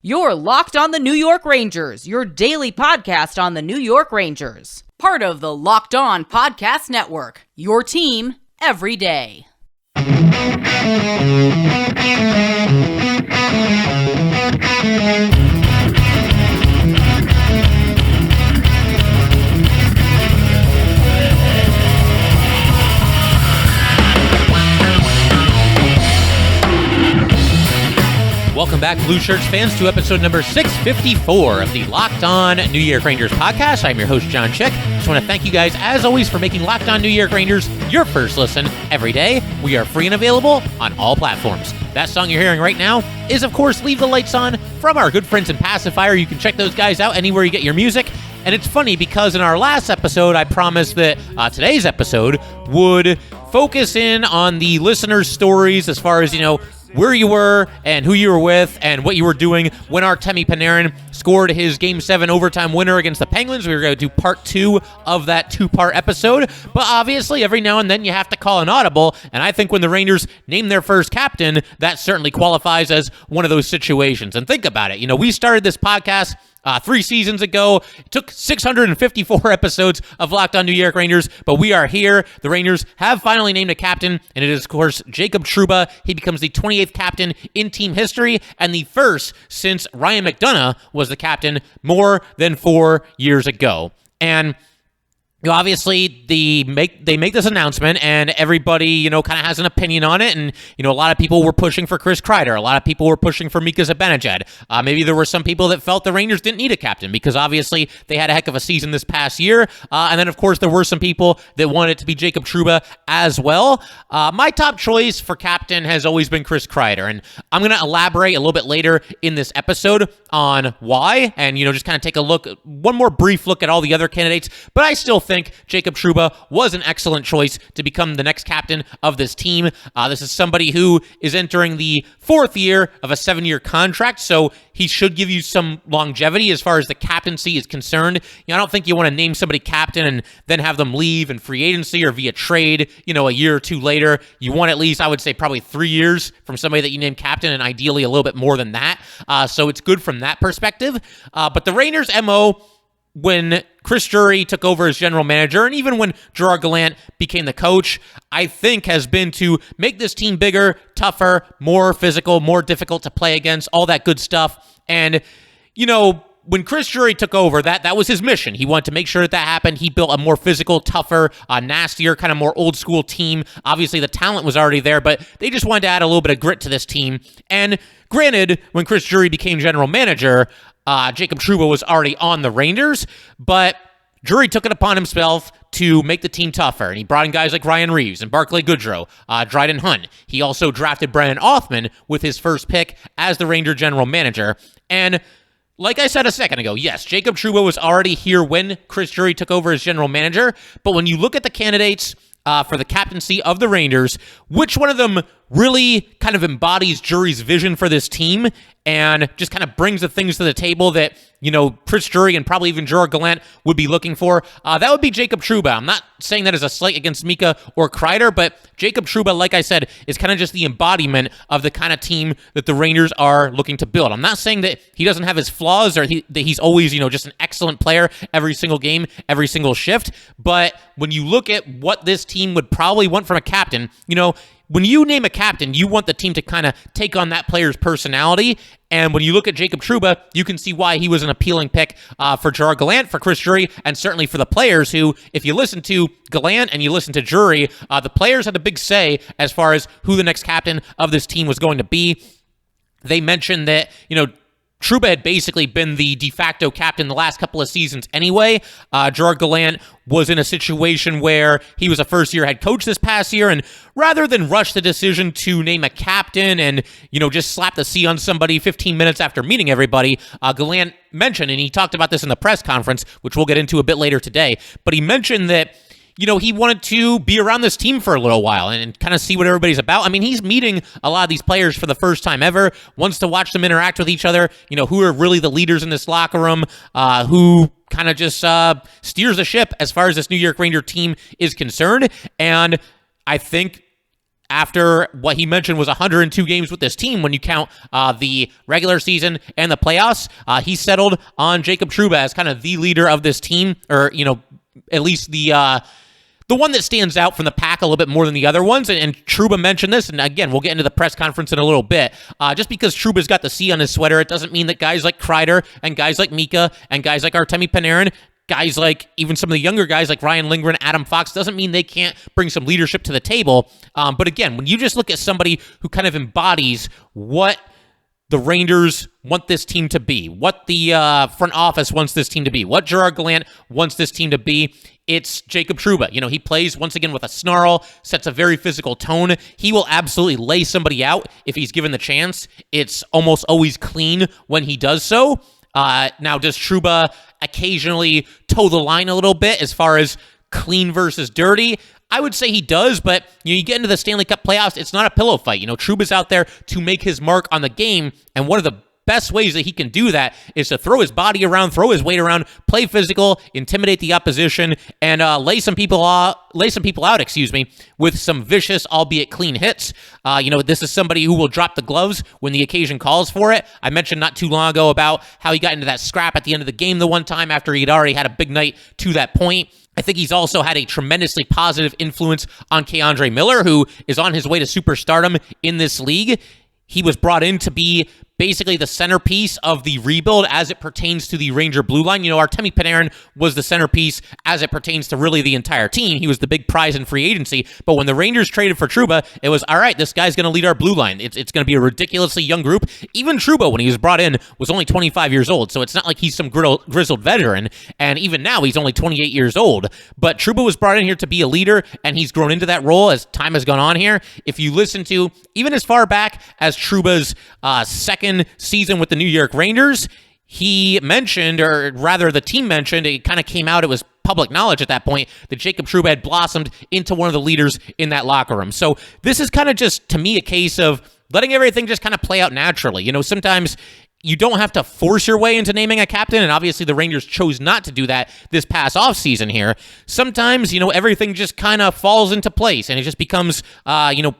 You're Locked on the New York Rangers, your daily podcast on the New York Rangers. Part of the Locked On Podcast Network, your team every day. Welcome back, Blue Shirts fans, to episode number 654 of the Locked On New York Rangers podcast. I'm your host, John Chick. Just want to thank you guys, as always, for making Locked On New York Rangers your first listen every day. We are free and available on all platforms. That song you're hearing right now is, of course, Leave the Lights On from our good friends in Pacifier. You can check those guys out anywhere you get your music. And it's funny because in our last episode, I promised that today's episode would focus in on the listeners' stories as far as, where you were and who you were with and what you were doing when Artemi Panarin scored his Game 7 overtime winner against the Penguins. We were going to do part 2 of that 2-part episode, but obviously every now and then you have to call an audible, and I think when the Rangers name their first captain, that certainly qualifies as one of those situations. And think about it. We started this podcast 3 seasons ago. It took 654 episodes of Locked On New York Rangers, but we are here. The Rangers have finally named a captain, and it is, of course, Jacob Trouba. He becomes the 28th captain in team history, and the first since Ryan McDonough was the captain more than 4 years ago. And obviously, they make this announcement, and everybody, kind of has an opinion on it. And, a lot of people were pushing for Chris Kreider. A lot of people were pushing for Mika Zibanejad. Maybe there were some people that felt the Rangers didn't need a captain because, obviously, they had a heck of a season this past year. And then, of course, there were some people that wanted it to be Jacob Trouba as well. My top choice for captain has always been Chris Kreider. And I'm going to elaborate a little bit later in this episode on why. And, just kind of take one more brief look at all the other candidates. But I still think Jacob Trouba was an excellent choice to become the next captain of this team. This is somebody who is entering the 4th year of a 7-year contract, so he should give you some longevity as far as the captaincy is concerned. I don't think you want to name somebody captain and then have them leave in free agency or via trade, a year or two later. You want at least, I would say, probably 3 years from somebody that you name captain, and ideally a little bit more than that. So it's good from that perspective. But the Rangers' MO when Chris Drury took over as general manager, and even when Gerard Gallant became the coach, I think has been to make this team bigger, tougher, more physical, more difficult to play against, all that good stuff. And, when Chris Drury took over, that was his mission. He wanted to make sure that happened. He built a more physical, tougher, nastier, kind of more old-school team. Obviously, the talent was already there, but they just wanted to add a little bit of grit to this team. And granted, when Chris Drury became general manager, Jacob Trouba was already on the Rangers, but Drury took it upon himself to make the team tougher, and he brought in guys like Ryan Reeves and Barclay Goodrow, Dryden Hunt. He also drafted Brennan Othmann with his first pick as the Ranger general manager. And like I said a second ago, yes, Jacob Trouba was already here when Chris Drury took over as general manager, but when you look at the candidates for the captaincy of the Rangers, which one of them really kind of embodies Drury's vision for this team and just kind of brings the things to the table that, Chris Drury and probably even Gerard Gallant would be looking for? That would be Jacob Trouba. I'm not saying that as a slight against Mika or Kreider, but Jacob Trouba, like I said, is kind of just the embodiment of the kind of team that the Rangers are looking to build. I'm not saying that he doesn't have his flaws or that he's always, just an excellent player every single game, every single shift, but when you look at what this team would probably want from a captain, when you name a captain, you want the team to kind of take on that player's personality. And when you look at Jacob Trouba, you can see why he was an appealing pick for Gerard Gallant, for Chris Drury, and certainly for the players who, if you listen to Gallant and you listen to Drury, the players had a big say as far as who the next captain of this team was going to be. They mentioned that, Trouba had basically been the de facto captain the last couple of seasons anyway. Gerard Gallant was in a situation where he was a first-year head coach this past year, and rather than rush the decision to name a captain and, just slap the C on somebody 15 minutes after meeting everybody, Gallant mentioned, and he talked about this in the press conference, which we'll get into a bit later today, but he mentioned that he wanted to be around this team for a little while and kind of see what everybody's about. I mean, he's meeting a lot of these players for the first time ever, wants to watch them interact with each other, who are really the leaders in this locker room, who kind of just steers the ship as far as this New York Ranger team is concerned. And I think after what he mentioned was 102 games with this team, when you count the regular season and the playoffs, he settled on Jacob Trouba as kind of the leader of this team, or, at least the one that stands out from the pack a little bit more than the other ones. And Trouba mentioned this, and again, we'll get into the press conference in a little bit. Just because Trouba's got the C on his sweater, it doesn't mean that guys like Kreider and guys like Mika and guys like Artemi Panarin, guys like even some of the younger guys like Ryan Lindgren, Adam Fox, doesn't mean they can't bring some leadership to the table. But again, when you just look at somebody who kind of embodies what the Rangers want this team to be, what the front office wants this team to be, what Gerard Gallant wants this team to be, it's Jacob Trouba. He plays, once again, with a snarl, sets a very physical tone. He will absolutely lay somebody out if he's given the chance. It's almost always clean when he does so. Now, does Trouba occasionally toe the line a little bit as far as clean versus dirty? I would say he does, but you get into the Stanley Cup playoffs, it's not a pillow fight. Trouba's out there to make his mark on the game, and one of the best ways that he can do that is to throw his body around, throw his weight around, play physical, intimidate the opposition, and lay some people out, with some vicious, albeit clean hits. This is somebody who will drop the gloves when the occasion calls for it. I mentioned not too long ago about how he got into that scrap at the end of the game the one time after he'd already had a big night to that point. I think he's also had a tremendously positive influence on K'Andre Miller, who is on his way to superstardom in this league. He was brought in to be basically the centerpiece of the rebuild as it pertains to the Ranger blue line. Artemi Panarin was the centerpiece as it pertains to really the entire team. He was the big prize in free agency. But when the Rangers traded for Trouba, it was, all right, this guy's going to lead our blue line. It's going to be a ridiculously young group. Even Trouba, when he was brought in, was only 25 years old. So it's not like he's some grizzled veteran. And even now, he's only 28 years old. But Trouba was brought in here to be a leader, and he's grown into that role as time has gone on here. If you listen to, even as far back as Trouba's second season with the New York Rangers, he mentioned, or rather the team mentioned, it kind of came out, it was public knowledge at that point, that Jacob Trouba had blossomed into one of the leaders in that locker room. So this is kind of just, to me, a case of letting everything just kind of play out naturally. Sometimes you don't have to force your way into naming a captain, and obviously the Rangers chose not to do that this past offseason here. Sometimes, everything just kind of falls into place, and it just becomes,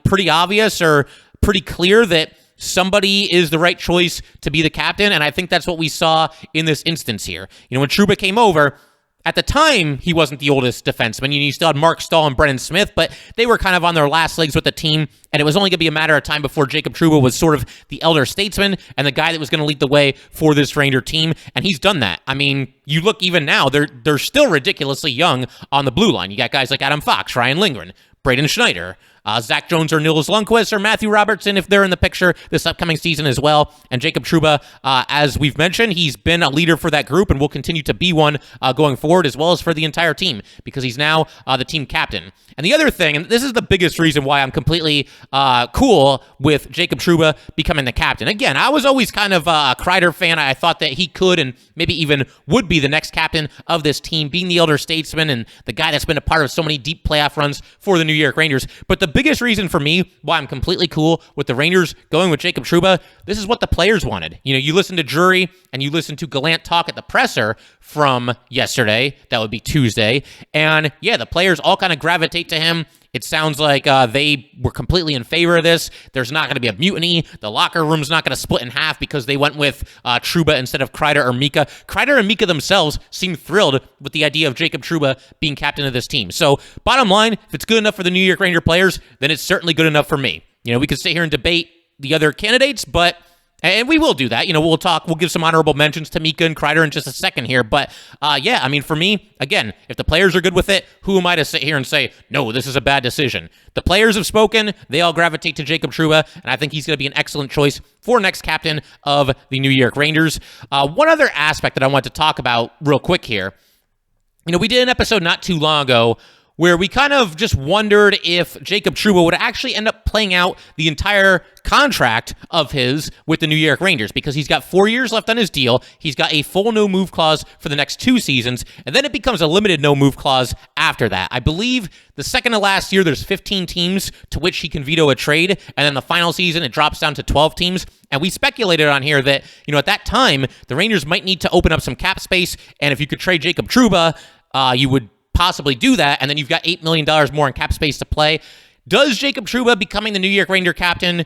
pretty obvious or pretty clear that somebody is the right choice to be the captain, and I think that's what we saw in this instance here. When Trouba came over, at the time, he wasn't the oldest defenseman. You still had Mark Stahl and Brendan Smith, but they were kind of on their last legs with the team, and it was only going to be a matter of time before Jacob Trouba was sort of the elder statesman and the guy that was going to lead the way for this Ranger team, and he's done that. I mean, you look even now, they're still ridiculously young on the blue line. You got guys like Adam Fox, Ryan Lindgren, Braden Schneider, Zach Jones or Nils Lundqvist or Matthew Robertson, if they're in the picture this upcoming season as well. And Jacob Trouba, as we've mentioned, he's been a leader for that group and will continue to be one going forward, as well as for the entire team, because he's now the team captain. And the other thing, and this is the biggest reason why I'm completely cool with Jacob Trouba becoming the captain. Again, I was always kind of a Kreider fan. I thought that he could and maybe even would be the next captain of this team, being the elder statesman and the guy that's been a part of so many deep playoff runs for the New York Rangers. But the biggest reason for me why I'm completely cool with the Rangers going with Jacob Trouba, this is what the players wanted. You listen to Drury and you listen to Gallant talk at the presser from yesterday. That would be Tuesday. And yeah, the players all kind of gravitate to him. It sounds like they were completely in favor of this. There's not going to be a mutiny. The locker room's not going to split in half because they went with Trouba instead of Kreider or Mika. Kreider and Mika themselves seem thrilled with the idea of Jacob Trouba being captain of this team. So bottom line, if it's good enough for the New York Ranger players, then it's certainly good enough for me. We could sit here and debate the other candidates, and we will do that. We'll give some honorable mentions to Mika and Kreider in just a second here. But yeah, I mean, for me, again, if the players are good with it, who am I to sit here and say, no, this is a bad decision? The players have spoken. They all gravitate to Jacob Trouba, and I think he's going to be an excellent choice for next captain of the New York Rangers. One other aspect that I want to talk about real quick here. We did an episode not too long ago where we kind of just wondered if Jacob Trouba would actually end up playing out the entire contract of his with the New York Rangers, because he's got 4 years left on his deal. He's got a full no-move clause for the next 2 seasons, and then it becomes a limited no-move clause after that. I believe the second to last year, there's 15 teams to which he can veto a trade, and then the final season, it drops down to 12 teams. And we speculated on here that, at that time, the Rangers might need to open up some cap space, and if you could trade Jacob Trouba, you would possibly do that, and then you've got $8 million more in cap space to play. Does Jacob Trouba becoming the New York Ranger captain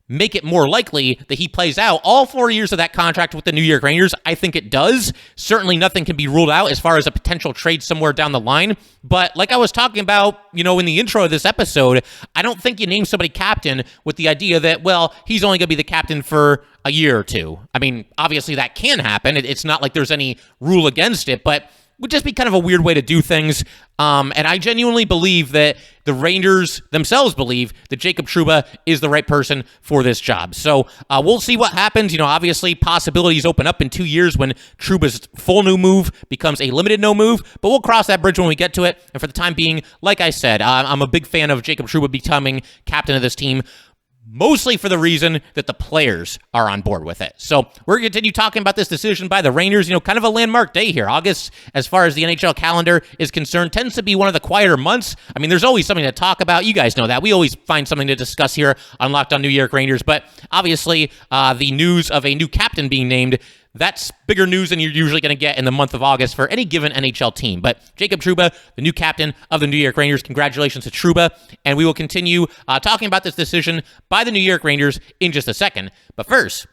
make it more likely that he plays out all 4 years of that contract with the New York Rangers? I think it does. Certainly nothing can be ruled out as far as a potential trade somewhere down the line. But like I was talking about, in the intro of this episode, I don't think you name somebody captain with the idea that, well, he's only going to be the captain for a year or two. I mean, obviously that can happen. It's not like there's any rule against it, but would just be kind of a weird way to do things. And I genuinely believe that the Rangers themselves believe that Jacob Trouba is the right person for this job. So we'll see what happens. Obviously possibilities open up in 2 years when Trouba's full no move becomes a limited no move, but we'll cross that bridge when we get to it. And for the time being, like I said, I'm a big fan of Jacob Trouba becoming captain of this team, mostly for the reason that the players are on board with it. So we're going to continue talking about this decision by the Rangers. Kind of a landmark day here. August, as far as the NHL calendar is concerned, tends to be one of the quieter months. I mean, there's always something to talk about. You guys know that. We always find something to discuss here on Locked On New York Rangers. But obviously, the news of a new captain being named, that's bigger news than you're usually going to get in the month of August for any given NHL team. But Jacob Trouba, the new captain of the New York Rangers, congratulations to Trouba. And we will continue talking about this decision by the New York Rangers in just a second. But first,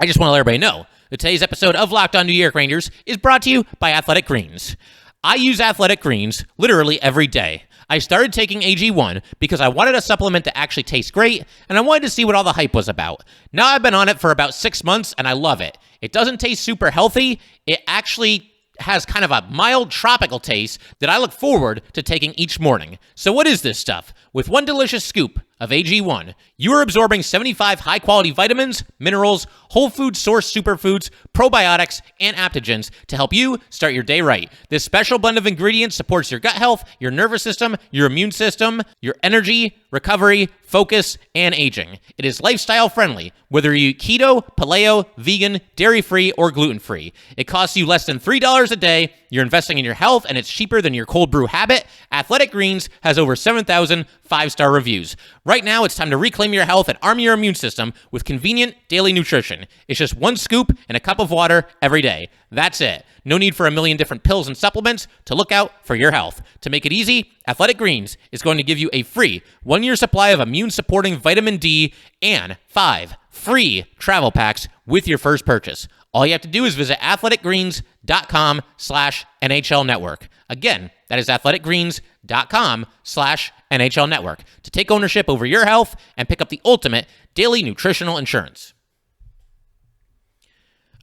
I just want to let everybody know that today's episode of Locked On New York Rangers is brought to you by Athletic Greens. I use Athletic Greens literally every day. I started taking AG1 because I wanted a supplement that actually tastes great, and I wanted to see what all the hype was about. Now I've been on it for about 6 months, and I love it. It doesn't taste super healthy. It actually has kind of a mild tropical taste that I look forward to taking each morning. So what is this stuff? With one delicious scoop of AG1, you are absorbing 75 high-quality vitamins, minerals, whole food source superfoods, probiotics, and adaptogens to help you start your day right. This special blend of ingredients supports your gut health, your nervous system, your immune system, your energy, recovery, focus, and aging. It is lifestyle friendly, whether you eat keto, paleo, vegan, dairy-free, or gluten-free. It costs you less than $3 a day. You're investing in your health, and it's cheaper than your cold brew habit. Athletic Greens has over 7,000 5-star reviews. Right now, it's time to reclaim your health and arm your immune system with convenient daily nutrition. It's just one scoop and a cup of water every day. That's it. No need for a million different pills and supplements to look out for your health. To make it easy, Athletic Greens is going to give you a free 1-year supply of immune-supporting vitamin D and 5 free travel packs with your first purchase. All you have to do is visit athleticgreens.com/NHL Network. Again, that is athleticgreens.com/NHL Network to take ownership over your health and pick up the ultimate daily nutritional insurance.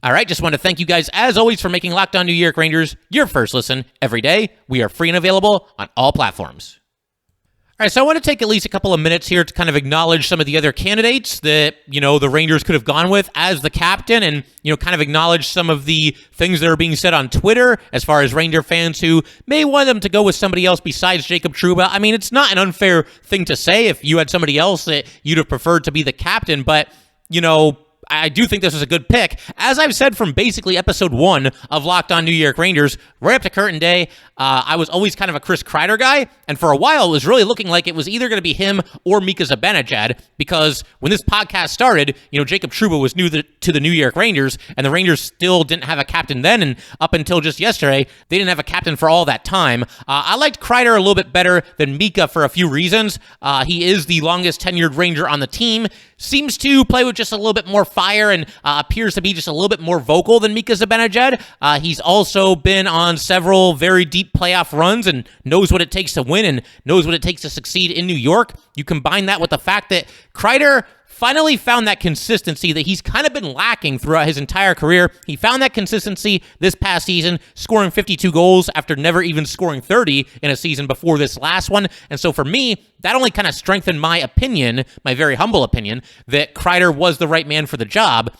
All right, just want to thank you guys, as always, for making Locked On New York Rangers your first listen every day. We are free and available on all platforms. All right, so I want to take at least a couple of minutes here to kind of acknowledge some of the other candidates that, the Rangers could have gone with as the captain and, kind of acknowledge some of the things that are being said on Twitter as far as Ranger fans who may want them to go with somebody else besides Jacob Trouba. I mean, it's not an unfair thing to say if you had somebody else that you'd have preferred to be the captain, but, I do think this is a good pick. As I've said from basically episode 1 of Locked On New York Rangers, right up to current day, I was always kind of a Chris Kreider guy, and for a while it was really looking like it was either going to be him or Mika Zibanejad, because when this podcast started, Jacob Trouba was new to the New York Rangers, and the Rangers still didn't have a captain then, and up until just yesterday, they didn't have a captain for all that time. I liked Kreider a little bit better than Mika for a few reasons. He is the longest tenured Ranger on the team, seems to play with just a little bit more fire, and appears to be just a little bit more vocal than Mika Zibanejad. He's also been on several very deep playoff runs and knows what it takes to win and knows what it takes to succeed in New York. You combine that with the fact that Kreider finally found that consistency that he's kind of been lacking throughout his entire career. He found that consistency this past season, scoring 52 goals after never even scoring 30 in a season before this last one. And so for me, that only kind of strengthened my opinion, my very humble opinion, that Kreider was the right man for the job.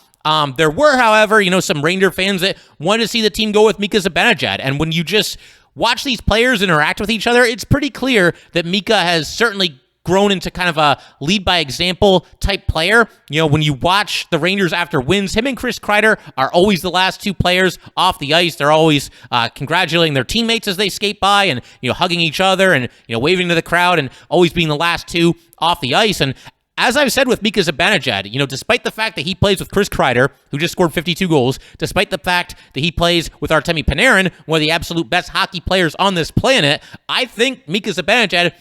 There were, however, some Ranger fans that wanted to see the team go with Mika Zibanejad. And when you just watch these players interact with each other, it's pretty clear that Mika has certainly grown into kind of a lead-by-example type player. When you watch the Rangers after wins, him and Chris Kreider are always the last two players off the ice. They're always congratulating their teammates as they skate by and, hugging each other and, waving to the crowd and always being the last two off the ice. And as I've said with Mika Zibanejad, despite the fact that he plays with Chris Kreider, who just scored 52 goals, despite the fact that he plays with Artemi Panarin, one of the absolute best hockey players on this planet, I think Mika Zibanejad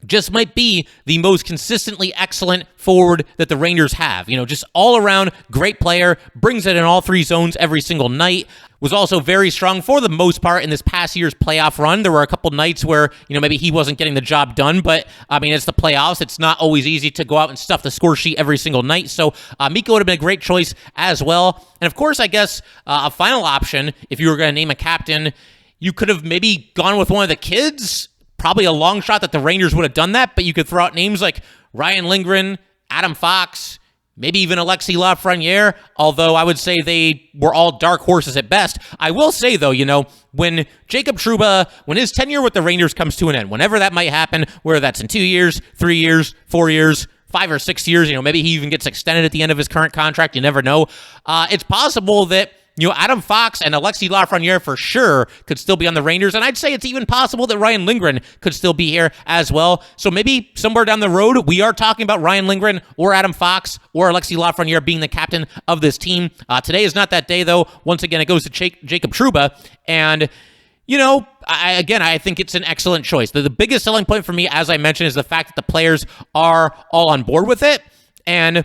just might be the most consistently excellent forward that the Rangers have. Just all around great player, brings it in all three zones every single night. Was also very strong for the most part in this past year's playoff run. There were a couple nights where, maybe he wasn't getting the job done, but it's the playoffs. It's not always easy to go out and stuff the score sheet every single night. So Mika would have been a great choice as well. And of course, I guess a final option, if you were going to name a captain, you could have maybe gone with one of the kids. Probably a long shot that the Rangers would have done that, but you could throw out names like Ryan Lindgren, Adam Fox, maybe even Alexis Lafreniere, although I would say they were all dark horses at best. I will say, though, when Jacob Trouba, when his tenure with the Rangers comes to an end, whenever that might happen, whether that's in 2 years, 3 years, 4 years, 5 or 6 years, maybe he even gets extended at the end of his current contract, you never know. It's possible that Adam Fox and Alexis Lafreniere for sure could still be on the Rangers, and I'd say it's even possible that Ryan Lindgren could still be here as well. So maybe somewhere down the road, we are talking about Ryan Lindgren or Adam Fox or Alexis Lafreniere being the captain of this team. Today is not that day, though. Once again, it goes to Jacob Trouba, and I think it's an excellent choice. The biggest selling point for me, as I mentioned, is the fact that the players are all on board with it, and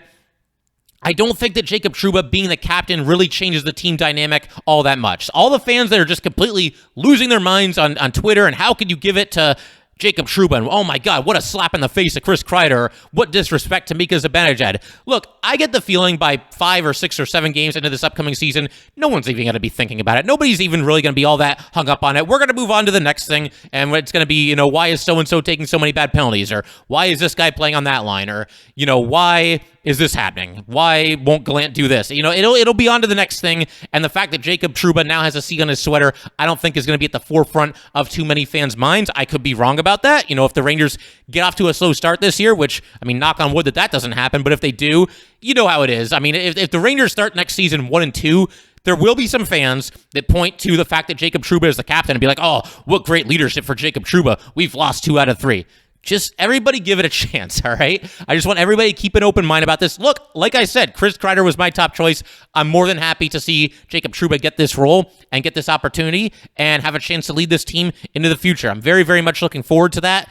I don't think that Jacob Trouba being the captain really changes the team dynamic all that much. All the fans that are just completely losing their minds on Twitter, and how could you give it to Jacob Trouba, and oh my God, what a slap in the face to Chris Kreider, what disrespect to Mika Zibanejad. Look, I get the feeling by 5 or 6 or 7 games into this upcoming season, no one's even going to be thinking about it. Nobody's even really going to be all that hung up on it. We're going to move on to the next thing, and it's going to be, why is so-and-so taking so many bad penalties, or why is this guy playing on that line, or, why is this happening? Why won't Gallant do this? It'll be on to the next thing, and the fact that Jacob Trouba now has a C on his sweater, I don't think is going to be at the forefront of too many fans' minds. I could be wrong about that. If the Rangers get off to a slow start this year, which, knock on wood that doesn't happen, but if they do, you know how it is. If the Rangers start next season 1-2, there will be some fans that point to the fact that Jacob Trouba is the captain and be like, oh, what great leadership for Jacob Trouba. We've lost 2 out of 3. Just everybody give it a chance, all right? I just want everybody to keep an open mind about this. Look, like I said, Chris Kreider was my top choice. I'm more than happy to see Jacob Trouba get this role and get this opportunity and have a chance to lead this team into the future. I'm very, very much looking forward to that.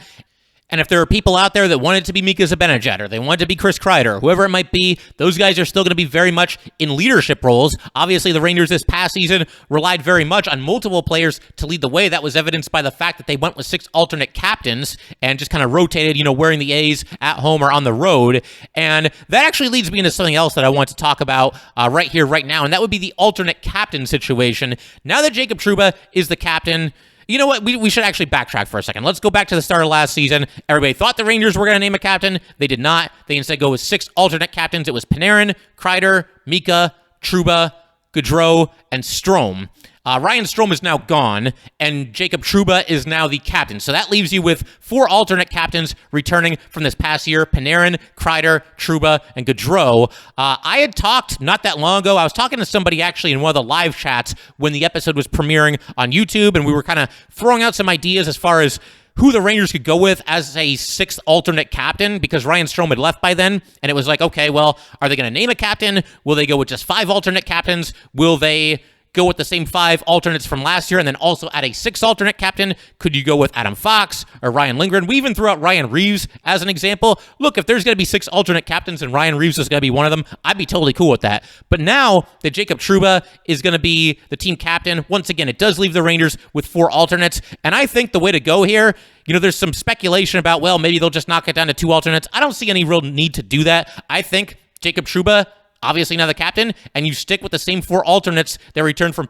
And if there are people out there that want it to be Mika Zibanejad, or they want it to be Chris Kreider, whoever it might be, those guys are still going to be very much in leadership roles. Obviously, the Rangers this past season relied very much on multiple players to lead the way. That was evidenced by the fact that they went with 6 alternate captains and just kind of rotated, wearing the A's at home or on the road. And that actually leads me into something else that I want to talk about right here, right now, and that would be the alternate captain situation. Now that Jacob Trouba is the captain, you know what? We should actually backtrack for a second. Let's go back to the start of last season. Everybody thought the Rangers were going to name a captain. They did not. They instead go with 6 alternate captains. It was Panarin, Kreider, Mika, Trouba, Goodrow, and Strome. Ryan Strome is now gone, and Jacob Trouba is now the captain. So that leaves you with 4 alternate captains returning from this past year: Panarin, Kreider, Trouba, and Goodrow. I had talked not that long ago. I was talking to somebody actually in one of the live chats when the episode was premiering on YouTube, and we were kind of throwing out some ideas as far as who the Rangers could go with as a 6th alternate captain, because Ryan Strome had left by then, and it was like, okay, well, are they going to name a captain? Will they go with just 5 alternate captains? Will they go with the same 5 alternates from last year and then also add a 6th alternate captain? Could you go with Adam Fox or Ryan Lindgren? We even threw out Ryan Reeves as an example. Look, if there's going to be 6 alternate captains and Ryan Reeves is going to be one of them, I'd be totally cool with that. But now that Jacob Trouba is going to be the team captain, once again, it does leave the Rangers with 4 alternates. And I think the way to go here, there's some speculation about, well, maybe they'll just knock it down to 2 alternates. I don't see any real need to do that. I think Jacob Trouba, obviously now the captain, and you stick with the same 4 alternates that returned from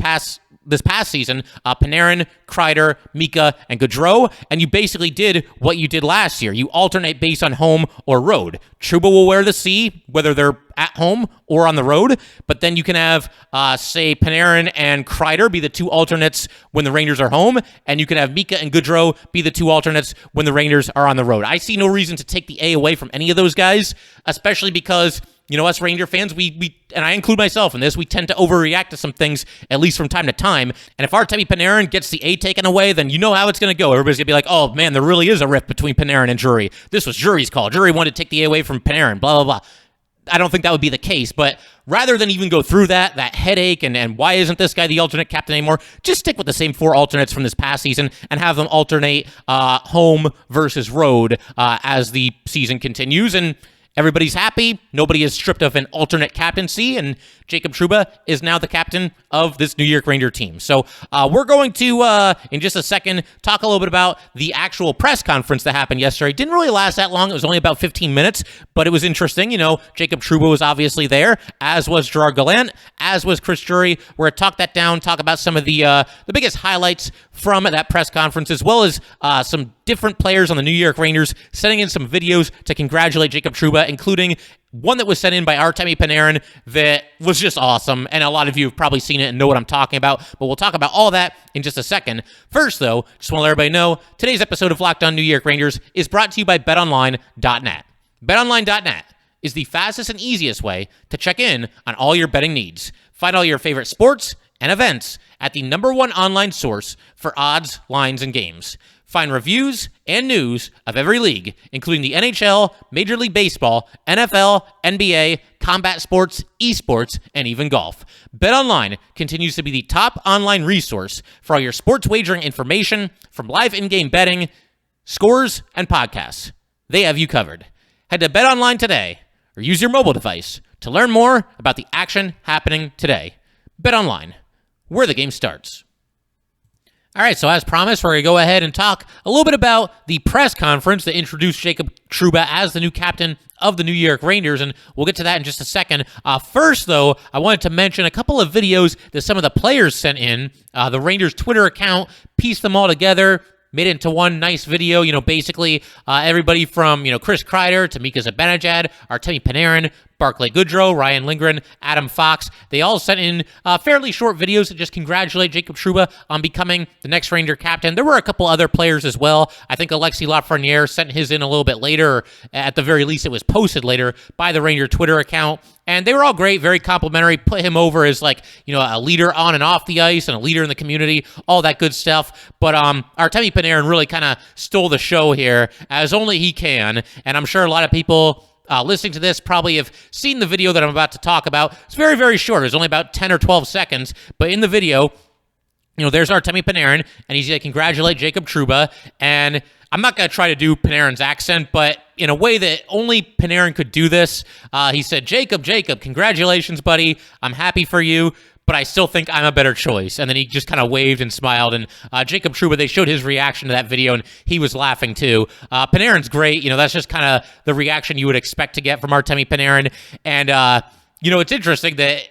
this past season, Panarin, Kreider, Mika, and Goodrow, and you basically did what you did last year. You alternate based on home or road. Trouba will wear the C, whether they're at home or on the road, but then you can have, say, Panarin and Kreider be the 2 alternates when the Rangers are home, and you can have Mika and Goodrow be the 2 alternates when the Rangers are on the road. I see no reason to take the A away from any of those guys, especially because us Ranger fans, we and I include myself in this, we tend to overreact to some things, at least from time to time. And if Artemi Panarin gets the A taken away, then you know how it's going to go. Everybody's going to be like, oh, man, there really is a rift between Panarin and Drury. This was Drury's call. Drury wanted to take the A away from Panarin, blah, blah, blah. I don't think that would be the case, but rather than even go through that headache and why isn't this guy the alternate captain anymore, just stick with the same 4 alternates from this past season and have them alternate home versus road as the season continues, and everybody's happy. Nobody is stripped of an alternate captaincy, and Jacob Trouba is now the captain of this New York Ranger team. So we're going to, in just a second, talk a little bit about the actual press conference that happened yesterday. It didn't really last that long. It was only about 15 minutes, but it was interesting. Jacob Trouba was obviously there, as was Gerard Gallant, as was Chris Drury. We're going to talk that down, talk about some of the biggest highlights from that press conference, as well as some different players on the New York Rangers sending in some videos to congratulate Jacob Trouba, including one that was sent in by Artemi Panarin that was just awesome, and a lot of you have probably seen it and know what I'm talking about, but we'll talk about all that in just a second. First, though, just want to let everybody know, today's episode of Locked On New York Rangers is brought to you by BetOnline.net. BetOnline.net is the fastest and easiest way to check in on all your betting needs. Find all your favorite sports and events at the #1 online source for odds, lines, and games. Find reviews and news of every league, including the NHL, Major League Baseball, NFL, NBA, combat sports, esports, and even golf. BetOnline continues to be the top online resource for all your sports wagering information, from live in-game betting, scores, and podcasts. They have you covered. Head to BetOnline today or use your mobile device to learn more about the action happening today. BetOnline, where the game starts. All right, so as promised, we're going to go ahead and talk a little bit about the press conference that introduced Jacob Trouba as the new captain of the New York Rangers, and we'll get to that in just a second. First, though, I wanted to mention a couple of videos that some of the players sent in. The Rangers Twitter account pieced them all together, made it into one nice video. Basically everybody from, Chris Kreider to Mika Zibanejad, Artemi Panarin, Barclay Goodrow, Ryan Lindgren, Adam Fox. They all sent in fairly short videos to just congratulate Jacob Trouba on becoming the next Ranger captain. There were a couple other players as well. I think Alexis Lafreniere sent his in a little bit later, or at the very least it was posted later by the Ranger Twitter account. And they were all great, very complimentary, put him over as a leader on and off the ice and a leader in the community, all that good stuff. But Artemi Panarin really kind of stole the show here, as only he can. And I'm sure a lot of people listening to this probably have seen the video that I'm about to talk about. It's very, very short. It was only about 10 or 12 seconds. But in the video, there's Artemi Panarin, and he's going to congratulate Jacob Trouba. And I'm not going to try to do Panarin's accent, but in a way that only Panarin could do this, he said, Jacob, congratulations, buddy. I'm happy for you, but I still think I'm a better choice. And then he just kind of waved and smiled. And Jacob Trouba, they showed his reaction to that video, and he was laughing too. Panarin's great. That's just kind of the reaction you would expect to get from Artemi Panarin. And, it's interesting that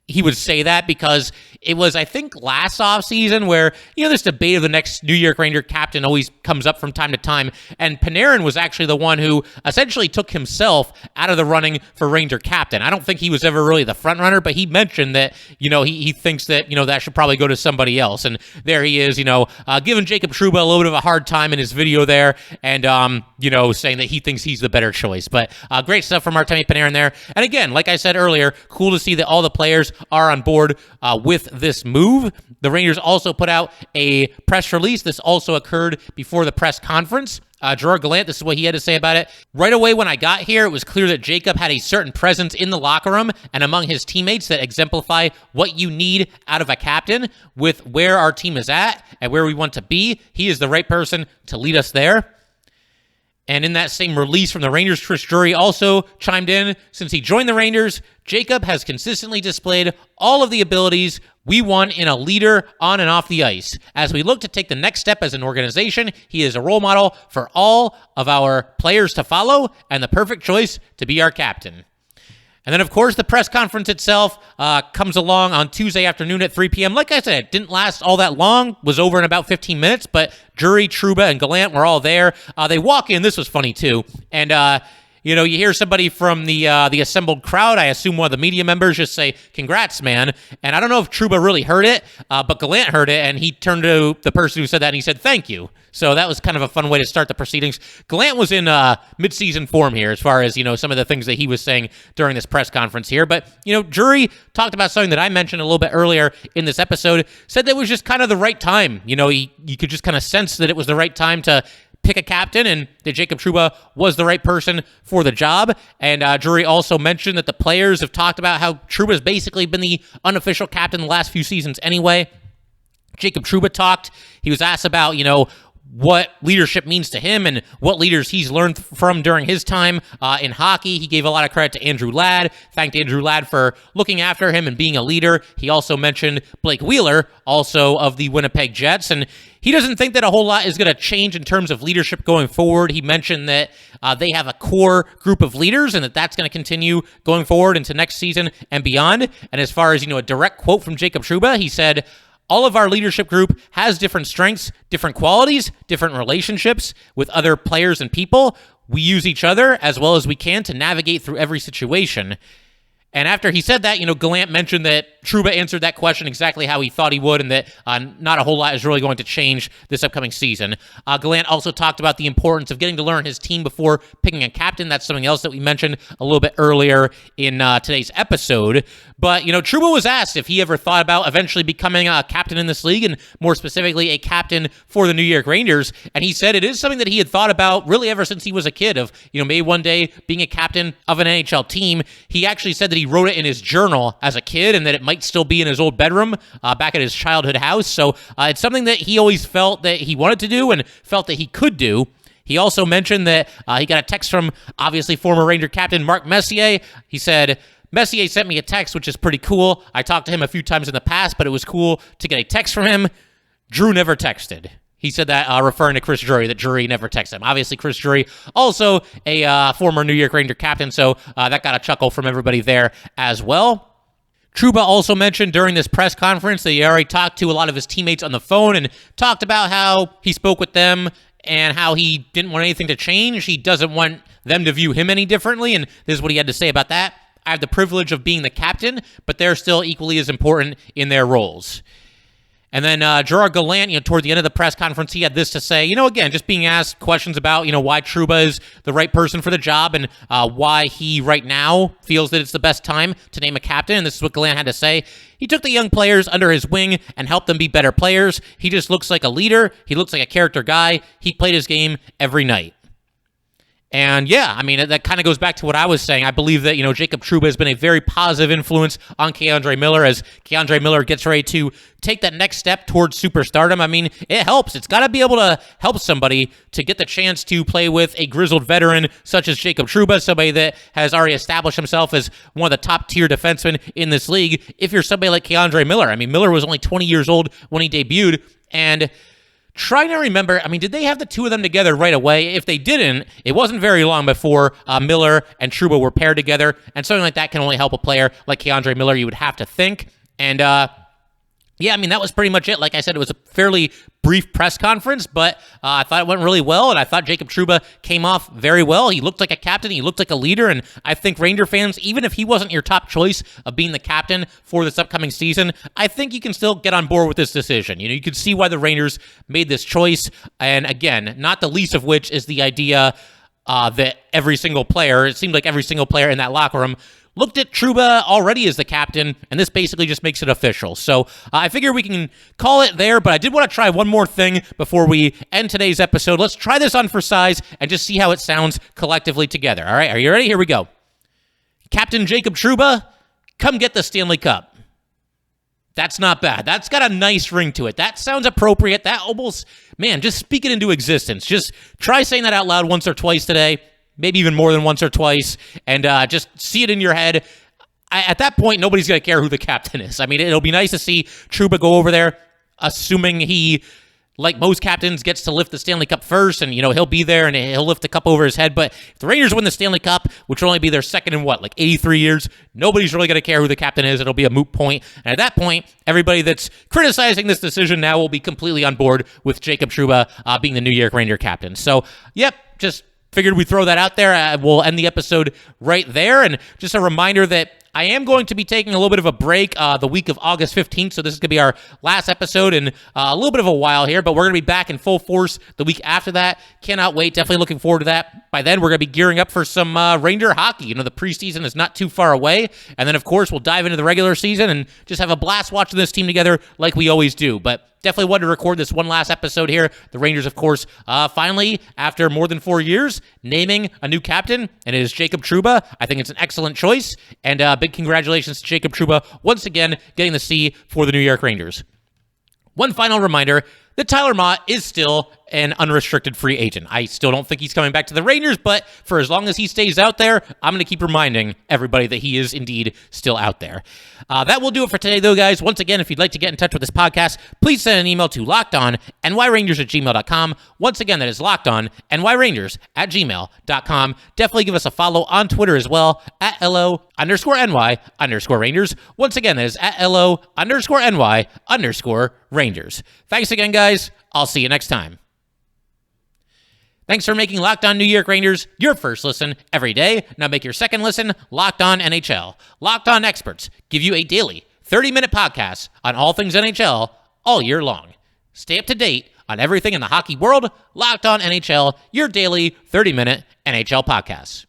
he would say that because it was, I think, last offseason where, this debate of the next New York Ranger captain always comes up from time to time. And Panarin was actually the one who essentially took himself out of the running for Ranger captain. I don't think he was ever really the front runner, but he mentioned that, he thinks that, that should probably go to somebody else. And there he is, giving Jacob Trouba a little bit of a hard time in his video there and, saying that he thinks he's the better choice. But great stuff from Artemi Panarin there. And again, like I said earlier, cool to see that all the players are on board with this move. The Rangers also put out a press release. This also occurred before the press conference. Gerard Gallant, this is what he had to say about it. Right away when I got here, it was clear that Jacob had a certain presence in the locker room and among his teammates that exemplify what you need out of a captain. With where our team is at and where we want to be, he is the right person to lead us there. And in that same release from the Rangers, Chris Drury also chimed in. Since he joined the Rangers, Jacob has consistently displayed all of the abilities we want in a leader on and off the ice. As we look to take the next step as an organization, he is a role model for all of our players to follow and the perfect choice to be our captain. And then, of course, the press conference itself comes along on Tuesday afternoon at 3 p.m. Like I said, it didn't last all that long, was over in about 15 minutes, but Drury, Trouba, and Gallant were all there. They walk in. This was funny, too. And, you hear somebody from the assembled crowd, I assume one of the media members, just say, congrats, man. And I don't know if Trouba really heard it, but Gallant heard it, and he turned to the person who said that, and he said, thank you. So that was kind of a fun way to start the proceedings. Gallant was in mid-season form here as far as, some of the things that he was saying during this press conference here. But, Drury talked about something that I mentioned a little bit earlier in this episode, said that it was just kind of the right time. You could just kind of sense that it was the right time to pick a captain and that Jacob Trouba was the right person for the job. And Drury also mentioned that the players have talked about how Trouba's basically been the unofficial captain the last few seasons anyway. Jacob Trouba talked. He was asked about, what leadership means to him and what leaders he's learned from during his time in hockey. He gave a lot of credit to Andrew Ladd, thanked Andrew Ladd for looking after him and being a leader. He also mentioned Blake Wheeler, also of the Winnipeg Jets, and he doesn't think that a whole lot is going to change in terms of leadership going forward. He mentioned that they have a core group of leaders and that that's going to continue going forward into next season and beyond. And as far as, a direct quote from Jacob Trouba, he said, all of our leadership group has different strengths, different qualities, different relationships with other players and people. We use each other as well as we can to navigate through every situation. And after he said that, Gallant mentioned that Trouba answered that question exactly how he thought he would and that not a whole lot is really going to change this upcoming season. Gallant also talked about the importance of getting to learn his team before picking a captain. That's something else that we mentioned a little bit earlier in today's episode. But, Trouba was asked if he ever thought about eventually becoming a captain in this league and more specifically a captain for the New York Rangers. And he said it is something that he had thought about really ever since he was a kid of, maybe one day being a captain of an NHL team. He actually said that he wrote it in his journal as a kid and that it might still be in his old bedroom back at his childhood house. So it's something that he always felt that he wanted to do and felt that he could do. He also mentioned that he got a text from, obviously, former Ranger captain Mark Messier. He said, Messier sent me a text, which is pretty cool. I talked to him a few times in the past, but it was cool to get a text from him. Drew never texted. He said that referring to Chris Drury, that Drury never texted him. Obviously, Chris Drury, also a former New York Ranger captain, so that got a chuckle from everybody there as well. Trouba also mentioned during this press conference that he already talked to a lot of his teammates on the phone and talked about how he spoke with them and how he didn't want anything to change. He doesn't want them to view him any differently, and this is what he had to say about that. I have the privilege of being the captain, but they're still equally as important in their roles. And then Gerard Gallant, toward the end of the press conference, he had this to say, again, just being asked questions about, why Trouba is the right person for the job and why he right now feels that it's the best time to name a captain. And this is what Gallant had to say. He took the young players under his wing and helped them be better players. He just looks like a leader. He looks like a character guy. He played his game every night. And yeah, that kind of goes back to what I was saying. I believe that, Jacob Trouba has been a very positive influence on K'Andre Miller as K'Andre Miller gets ready to take that next step towards superstardom. It helps. It's got to be able to help somebody to get the chance to play with a grizzled veteran such as Jacob Trouba, somebody that has already established himself as one of the top tier defensemen in this league. If you're somebody like K'Andre Miller, Miller was only 20 years old when he debuted, and trying to remember, did they have the two of them together right away? If they didn't, it wasn't very long before Miller and Trouba were paired together, and something like that can only help a player like K'Andre Miller, you would have to think. And that was pretty much it. Like I said, it was a fairly brief press conference, but I thought it went really well, and I thought Jacob Trouba came off very well. He looked like a captain. He looked like a leader, and I think Ranger fans, even if he wasn't your top choice of being the captain for this upcoming season, I think you can still get on board with this decision. You can see why the Rangers made this choice, and again, not the least of which is the idea that every single player, it seemed like every single player in that locker room looked at Trouba already as the captain, and this basically just makes it official. So I figure we can call it there, but I did want to try one more thing before we end today's episode. Let's try this on for size and just see how it sounds collectively together. All right, are you ready? Here we go. Captain Jacob Trouba, come get the Stanley Cup. That's not bad. That's got a nice ring to it. That sounds appropriate. That almost, just speak it into existence. Just try saying that out loud once or twice today. Maybe even more than once or twice, and just see it in your head. At that point, nobody's going to care who the captain is. It'll be nice to see Trouba go over there, assuming he, like most captains, gets to lift the Stanley Cup first, and, he'll be there, and he'll lift the cup over his head. But if the Rangers win the Stanley Cup, which will only be their second in, 83 years, nobody's really going to care who the captain is. It'll be a moot point. And at that point, everybody that's criticizing this decision now will be completely on board with Jacob Trouba being the New York Ranger captain. So, yep, just figured we'd throw that out there. We'll end the episode right there. And just a reminder that I am going to be taking a little bit of a break the week of August 15th, so this is going to be our last episode in a little bit of a while here, but we're going to be back in full force the week after that. Cannot wait. Definitely looking forward to that. By then, we're going to be gearing up for some Ranger hockey. The preseason is not too far away, and then, of course, we'll dive into the regular season and just have a blast watching this team together like we always do. But definitely wanted to record this one last episode here. The Rangers, of course, finally, after more than 4 years, naming a new captain, and it is Jacob Trouba. I think it's an excellent choice, and big congratulations to Jacob Trouba once again getting the C for the New York Rangers. One final reminder that Tyler Motte is still an unrestricted free agent. I still don't think he's coming back to the Rangers, but for as long as he stays out there, I'm going to keep reminding everybody that he is indeed still out there. That will do it for today, though, guys. Once again, if you'd like to get in touch with this podcast, please send an email to lockedonnyrangers@gmail.com. Once again, that is lockedonnyrangers@gmail.com. Definitely give us a follow on Twitter as well, at @LO_NY_Rangers. Once again, that is at @LO_NY_Rangers. Thanks again, guys. I'll see you next time. Thanks for making Locked On New York Rangers your first listen every day. Now make your second listen Locked On NHL. Locked On experts give you a daily 30-minute podcast on all things NHL all year long. Stay up to date on everything in the hockey world. Locked On NHL, your daily 30-minute NHL podcast.